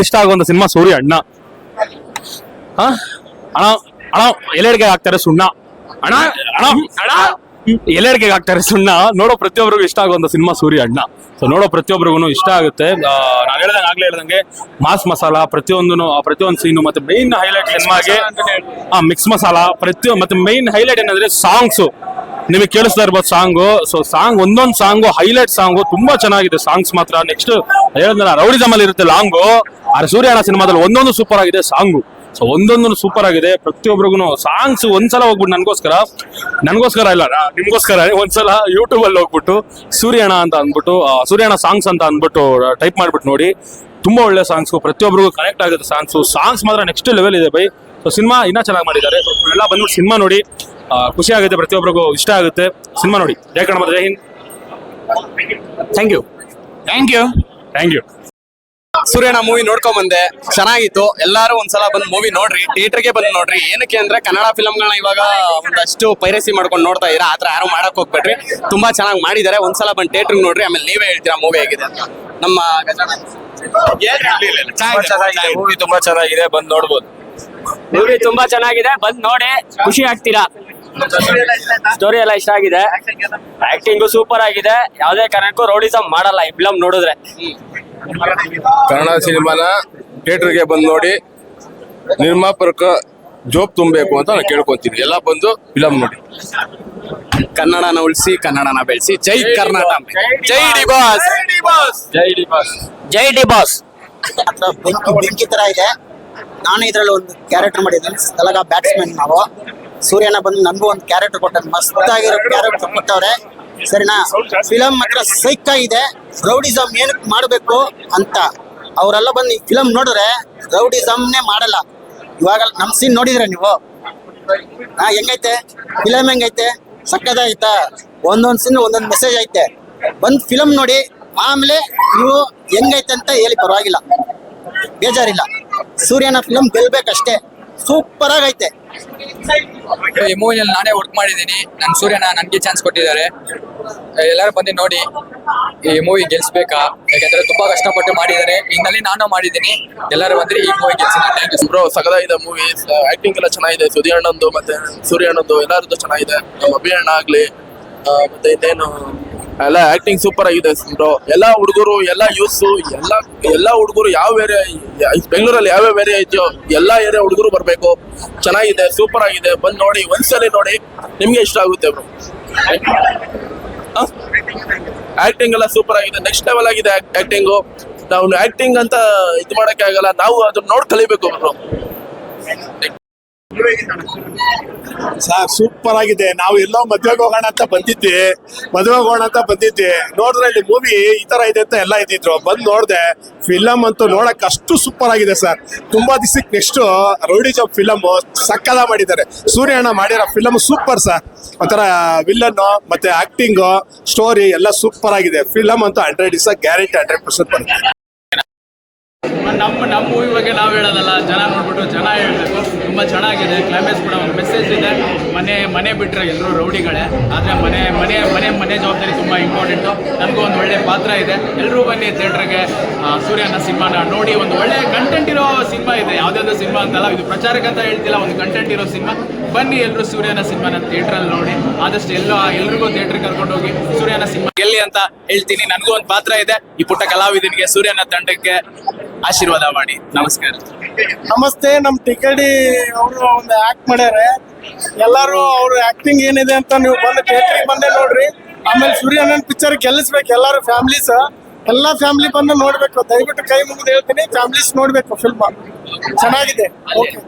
ಇಷ್ಟ ಆಗುವಂತ ಸಿನಿಮಾ ಸೂರ್ಯ ಅಣ್ಣ. ಅಣ್ಣ ಅಣ್ಣ ಎಲೆಡ್ಗೆ ಹಾಕ್ತಾರೆ ಸುಣ್ಣ. ಅಣ್ಣ ಅಣ್ಣ ಅಣ್ಣ ಎಲೆಡ್ಗೆ ಹಾಕ್ತಾರೆ ಸುಣ್ಣ. ನೋಡೋ ಪ್ರತಿಯೊಬ್ಬರಿಗೂ ಇಷ್ಟ ಆಗುವಂತ ಸಿನಿಮಾ ಸೂರ್ಯ ಅಣ್ಣ. ಸೊ ನೋಡೋ ಪ್ರತಿಯೊಬ್ಬರಿಗೂ ಇಷ್ಟ ಆಗುತ್ತೆ. ನಾನು ಹೇಳ್ದಂಗೆ ಮಾಸ್ ಮಸಾಲ ಪ್ರತಿಯೊಂದು ಸೀನು ಮತ್ತೆ ಮೈನ್ ಹೈಲೈಟ್ ಸಿನಿಮಾಗೆ ಮಿಕ್ಸ್ ಮಸಾಲ ಮತ್ತೆ ಮೈನ್ ಹೈಲೈಟ್ ಏನಂದ್ರೆ ಸಾಂಗ್ಸ್. ನಿಮಗೆ ಕೇಳಿಸ್ತಾ ಇರ್ಬೋದು ಸಾಂಗು. ಸೊ ಒಂದೊಂದು ಸಾಂಗು ಹೈಲೈಟ್ ಸಾಂಗು ತುಂಬಾ ಚೆನ್ನಾಗಿದೆ. ಸಾಂಗ್ಸ್ ಮಾತ್ರ ನೆಕ್ಸ್ಟ್ ಹೇಳಿದ್ರೆ ರೌಡಿಸಮ್ ಅಲ್ಲಿ ಇರುತ್ತೆ ಲಾಂಗು. ಸೂರ್ಯ ಅಣ್ಣ ಸಿನಿಮಾದಲ್ಲಿ ಒಂದೊಂದು ಸೂಪರ್ ಆಗಿದೆ ಸಾಂಗು. ಸೊ ಒಂದೊಂದು ಸೂಪರ್ ಆಗಿದೆ. ಪ್ರತಿಯೊಬ್ಬರಿಗೂ ಸಾಂಗ್ಸ್ ಒಂದ್ಸಲ ಹೋಗ್ಬಿಟ್ಟು ನನಗೋಸ್ಕರ ಇಲ್ಲ ನಿಮ್ಗೋಸ್ಕರ ಒಂದ್ಸಲ ಯೂಟ್ಯೂಬ್ ಅಲ್ಲಿ ಹೋಗ್ಬಿಟ್ಟು ಸೂರ್ಯಣ್ಣ ಅಂತ ಅಂದ್ಬಿಟ್ಟು ಸೂರ್ಯಣ್ಣ ಸಾಂಗ್ಸ್ ಅಂತ ಅಂದ್ಬಿಟ್ಟು ಟೈಪ್ ಮಾಡ್ಬಿಟ್ಟು ನೋಡಿ. ತುಂಬಾ ಒಳ್ಳೆ ಸಾಂಗ್ಸ್, ಪ್ರತಿಯೊಬ್ಬರಿಗೂ ಕನೆಕ್ಟ್ ಆಗುತ್ತೆ ಸಾಂಗ್ಸ್ ಮಾತ್ರ ನೆಕ್ಸ್ಟ್ ಲೆವೆಲ್ ಇದೆ ಬೈ. ಸೊ ಸಿನಿಮಾ ಇನ್ನೂ ಚೆನ್ನಾಗಿ ಮಾಡಿದ್ದಾರೆ. ಎಲ್ಲ ಬಂದ್ಬಿಟ್ಟು ಸಿನಿಮಾ ನೋಡಿ, ಖುಷಿ ಆಗುತ್ತೆ, ಪ್ರತಿಯೊಬ್ಬರಿಗೂ ಇಷ್ಟ ಆಗುತ್ತೆ. ಸಿನಿಮಾ ನೋಡಿ. ಜೈ ಕನ್ನಡ, ಜೈ Hind. Thank you. Thank you. ಸೂರ್ಯಣ್ಣ ಮೂವಿ ನೋಡ್ಕೊಂಡ್ ಬಂದೆ, ಚೆನ್ನಾಗಿತ್ತು. ಎಲ್ಲಾರು ಒಂದ್ಸಲ ಬಂದ್ ಮೂವಿ ನೋಡ್ರಿ, ಥಿಯೇಟರ್ಗೆ ಬಂದ್ ನೋಡ್ರಿ. ಏನಕ್ಕೆ ಅಂದ್ರೆ ಕನ್ನಡ ಫಿಲಂಗಳನ್ನ ಇವಾಗ ಒಂದಷ್ಟು ಪೈರಸಿ ಮಾಡ್ಕೊಂಡು ನೋಡ್ತಾ ಇದೀರಾ. ಆತರ ಯಾರು ಮಾಡಕ್ ಹೋಗ್ಬೇಡ್ರಿ, ತುಂಬಾ ಚೆನ್ನಾಗಿ ಮಾಡಿದ್ದಾರೆ. ಒಂದ್ಸಲ ಬಂದ್ ಥಿಯೇಟರ್ ನೋಡ್ರಿ, ಆಮೇಲೆ ನೀವೇ ಹೇಳ್ತೀರಾ ಮೂವಿ ಹೇಗಿದೆ ಅಂತ. ನಮ್ಮ ಮೂವಿ ತುಂಬಾ ಚೆನ್ನಾಗಿದೆ, ಬಂದ್ ನೋಡ್ಬೋದು. ಮೂವಿ ತುಂಬಾ ಚೆನ್ನಾಗಿದೆ, ಬಂದ್ ನೋಡಿ ಖುಷಿ ಆಗ್ತೀರಾ. ಸ್ಟೋರಿ ಎಲ್ಲ ಇಷ್ಟ ಆಗಿದೆ, ಆಕ್ಟಿಂಗು ಸೂಪರ್ ಆಗಿದೆ. ಯಾವ್ದೇ ಕಾರಣಕ್ಕೂ ರೌಡಿಸಮ್ ಮಾಡಲ್ಲ ಈ ಫಿಲಂ ನೋಡಿದ್ರೆ. ಕನ್ನಡ ಸಿನಿಮಾನ ಥಿಯೇಟರ್ಗೆ ಬಂದು ನೋಡಿ, ನಿರ್ಮಾಪಕ ಜೋಬ್ ತುಂಬಬೇಕು ಅಂತ ನಾನು ಕೇಳ್ಕೊಂತೀನಿ. ಎಲ್ಲ ಬಂದು ಫಿಲಂ ನೋಡಿ. ಕನ್ನಡನ ಉಳಿಸಿ, ಕನ್ನಡನ ಬೆಳೆಸಿ. ಜೈ ಕರ್ನಾಟಕ, ಜೈ ಡಿ ಬಾಸ್, ಜೈ ಡಿ ಬಾಸ್, ಜೈ ಡಿ ಬಾಸ್. ಬೆಂಕಿ ತರ ಇದೆ. ನಾನು ಇದ್ರಲ್ಲಿ ಒಂದು ಕ್ಯಾರೆಕ್ಟರ್ ಮಾಡಿದ್ದೀನಿ, ತಲಗ ಬ್ಯಾಟ್ಸ್ಮನ್. ನಾವು ಸೂರ್ಯನ ಬಂದು ನನ್ಗೂ ಒಂದು ಕ್ಯಾರೆಕ್ಟರ್ ಕೊಟ್ಟ, ಮಸ್ತಾಗಿರೋ ಕ್ಯಾರೆಕ್ಟರ್ ಕೊಟ್ಟವ್ರೆ. ಸರಿನಾ? ಫಿಲಂ ಮಾತ್ರ ಸೈಕ್ ಆಗಿದೆ. ರೌಡಿಸಮ್ ಏನಕ್ಕೆ ಮಾಡಬೇಕು ಅಂತ ಅವರೆಲ್ಲ ಬಂದು ಈ ಫಿಲಂ ನೋಡಿದ್ರೆ ರೌಡಿಸಮ್ನೇ ಮಾಡಲ್ಲ. ಇವಾಗ ನಮ್ ಸೀನ್ ನೋಡಿದ್ರೆ ನೀವು ಹೆಂಗೈತೆ ಫಿಲಂ, ಹೆಂಗೈತೆ ಸಕ್ಕದಾಯ್ತಾ? ಒಂದೊಂದು ಸೀನ್ ಒಂದೊಂದು ಮೆಸೇಜ್ ಐತೆ. ಬಂದು ಫಿಲಂ ನೋಡಿ, ಆಮೇಲೆ ನೀವು ಹೆಂಗೈತೆ ಅಂತ ಹೇಳಿ, ಪರವಾಗಿಲ್ಲ, ಬೇಜಾರಿಲ್ಲ. ಸೂರ್ಯನ ಫಿಲಂ ಗೆಲ್ಬೇಕಷ್ಟೇ, ಸೂಪರ್ ಆಗೈತೆ. ಈ ಮೂವಿನಲ್ಲಿ ನಾನೇ ವರ್ಕ್ ಮಾಡಿದ್ದೀನಿ. ನನ್ನ ಸೂರ್ಯನ ನನಗೆ ಚಾನ್ಸ್ ಕೊಟ್ಟಿದ್ದಾರೆ. ಎಲ್ಲರೂ ಬಂದು ನೋಡಿ ಈ ಮೂವಿ ಗೆಲ್ಸ್ಬೇಕಾ, ಯಾಕಂದ್ರೆ ತುಂಬಾ ಕಷ್ಟಪಟ್ಟು ಮಾಡಿದ್ದಾರೆ. ಇನ್ನಲ್ಲಿ ನಾನು ಮಾಡಿದ್ದೀನಿ. ಎಲ್ಲರೂ ಬಂದ್ರೆ ಈ ಮೂವಿ ಗೆಲ್ಸಿನ. Thank you bro. ಸಕದಾಗಿದೆ ಮೂವಿ, ಆಕ್ಟಿಂಗ್ ಎಲ್ಲ ಚೆನ್ನಾಗಿದೆ. ಸುಧೀರ್ ಅಣ್ಣಂದು ಮತ್ತೆ ಸೂರ್ಯ ಅಣ್ಣಂದು ಎಲ್ಲರದ್ದು ಚೆನ್ನಾಗಿದೆ. ನಮ್ಮ ಅಭಿ ಅಣ್ಣ ಆಗ್ಲಿ, ಮತ್ತೆ ಇನ್ನೇನು ಎಲ್ಲ ಆಕ್ಟಿಂಗ್ ಸೂಪರ್ ಆಗಿದೆ ಬ್ರೋ. ಎಲ್ಲ ಹುಡುಗರು, ಎಲ್ಲ ಯೂತ್ಸು, ಎಲ್ಲ ಹುಡುಗರು ಯಾವ ಏರಿಯಾ ಬೆಂಗಳೂರಲ್ಲಿ ಯಾವ್ಯಾವ ಏರಿಯಾ ಇದೆಯೋ ಎಲ್ಲ ಏರಿಯಾ ಹುಡುಗರು ಬರಬೇಕು. ಚೆನ್ನಾಗಿದೆ, ಸೂಪರ್ ಆಗಿದೆ. ಬಂದು ನೋಡಿ, ಒಂದ್ಸಲಿ ನೋಡಿ, ನಿಮ್ಗೆ ಇಷ್ಟ ಆಗುತ್ತೆ ಬ್ರೋ. ಆಕ್ಟಿಂಗ್ ಎಲ್ಲ ಸೂಪರ್ ಆಗಿದೆ, ನೆಕ್ಸ್ಟ್ ಲೆವೆಲ್ ಆಗಿದೆ ಆಕ್ಟಿಂಗು. ನಾವು ಆಕ್ಟಿಂಗ್ ಅಂತ ಇದು ಮಾಡಕ್ಕೆ ಆಗಲ್ಲ, ನಾವು ಅದನ್ನ ನೋಡಿ ಕಲಿಬೇಕು ಬ್ರೋ. ಸೂಪರ್ ಆಗಿದೆ. ನಾವು ಎಲ್ಲೋ ಮದ್ವೆಗೆ ಹೋಗೋಣ ಅಂತ ಬಂದಿದ್ವಿ. ನೋಡಿದ್ರೆ ಇಲ್ಲಿ ಮೂವಿ ಈ ತರ ಇದೆ ಅಂತ ಎಲ್ಲ ಇದ್ದಿದ್ರು. ಬಂದು ನೋಡಿದೆ, ಫಿಲಮ್ ಅಂತೂ ನೋಡಕ್ ಅಷ್ಟು ಸೂಪರ್ ಆಗಿದೆ ಸರ್. ತುಂಬಾ ದಿವಸಕ್ಕೆ ನೆಕ್ಸ್ಟ್ ರೌಡಿಸಮ್ ಫಿಲಮ್ ಸಕ್ಕದ ಮಾಡಿದ್ದಾರೆ. ಸೂರ್ಯ ಅಣ್ಣ ಮಾಡಿರೋ ಫಿಲಮ್ ಸೂಪರ್ ಸರ್. ಒಂಥರ ವಿಲ್ಲನ್ ಮತ್ತೆ ಆಕ್ಟಿಂಗ್, ಸ್ಟೋರಿ ಎಲ್ಲ ಸೂಪರ್ ಆಗಿದೆ. ಫಿಲಮ್ ಅಂತೂ 100% ಗ್ಯಾರಂಟಿ, 100% ಬರುತ್ತೆ. ನಮ್ಮ ಮೂವಿ ಬಗ್ಗೆ ನಾವು ಹೇಳೋದಲ್ಲ, ಜನ ನೋಡ್ಬಿಟ್ಟು ಜನ ಹೇಳಬೇಕು. ತುಂಬ ಚೆನ್ನಾಗಿದೆ. ಕ್ಲೈಮ್ಯಾಕ್ಸ್ ಕೂಡ ಒಂದು ಮೆಸೇಜ್ ಇದೆ. ಮನೆ ಬಿಟ್ಟರೆ ಎಲ್ಲರೂ ರೌಡಿಗಳೇ, ಆದರೆ ಮನೆ ಜವಾಬ್ದಾರಿ ತುಂಬ ಇಂಪಾರ್ಟೆಂಟು. ನನಗೂ ಒಂದು ಒಳ್ಳೆ ಪಾತ್ರ ಇದೆ. ಎಲ್ಲರೂ ಬನ್ನಿ ಥಿಯೇಟ್ರಿಗೆ, ಸೂರ್ಯನ ಸಿನಿಮಾನ ನೋಡಿ. ಒಂದು ಒಳ್ಳೆ ಕಂಟೆಂಟ್ ಇರೋ ಸಿನಿಮಾ ಇದೆ, ಯಾವುದಾದ್ರು ಸಿನಿಮಾ ಅಂತಲ್ಲ, ಇದು ಪ್ರಚಾರಕ್ಕೆ ಅಂತ ಹೇಳ್ತಿಲ್ಲ, ಒಂದು ಕಂಟೆಂಟ್ ಇರೋ ಸಿನಿಮಾ. ಬನ್ನಿ ಎಲ್ಲರೂ ಸೂರ್ಯನ ಸಿನಿಮಾನ ಥಿಯೇಟ್ರಲ್ಲಿ ನೋಡಿ. ಆದಷ್ಟು ಎಲ್ರಿಗೂ ಥಿಯೇಟ್ರಿಗೆ ಕರ್ಕೊಂಡು ಹೋಗಿ ಸೂರ್ಯನ ಸಿನಿಮಾ ಗೆಲ್ಲಿ ಅಂತ ಹೇಳ್ತೀನಿ. ನನಗೂ ಒಂದು ಪಾತ್ರ ಇದೆ. ಈ ಪುಟ್ಟ ಕಲಾವಿದನಿಗೆ, ಸೂರ್ಯನ ತಂಡಕ್ಕೆ ಆಶೀರ್ವಾದ ಮಾಡಿ. ನಮಸ್ಕಾರ. ನಮಸ್ತೆ. ನಮ್ ಟಿಕೆಡಿ ಅವರು ಒಂದು ಆಕ್ಟ್ ಮಾಡ್ಯಾರೆ. ಎಲ್ಲಾರು ಅವ್ರ ಆಕ್ಟಿಂಗ್ ಏನಿದೆ ಅಂತ ನೀವು ಬಂದು ಥಿಯೇಟರ್ಗೆ ಬಂದೇ ನೋಡ್ರಿ. ಆಮೇಲೆ ಸೂರ್ಯನನ್ ಪಿಕ್ಚರ್ ಗೆಲ್ಲಿಸ್ಬೇಕು. ಎಲ್ಲಾರು ಫ್ಯಾಮಿಲೀಸ್, ಎಲ್ಲಾ ಫ್ಯಾಮಿಲಿ ಬಂದು ನೋಡ್ಬೇಕು. ದಯವಿಟ್ಟು ಕೈ ಮುಗಿದು ಹೇಳ್ತೀನಿ, ಫ್ಯಾಮಿಲೀಸ್ ನೋಡ್ಬೇಕು. ಫಿಲ್ಮ್ ಚೆನ್ನಾಗಿದೆ. ಓಕೆ.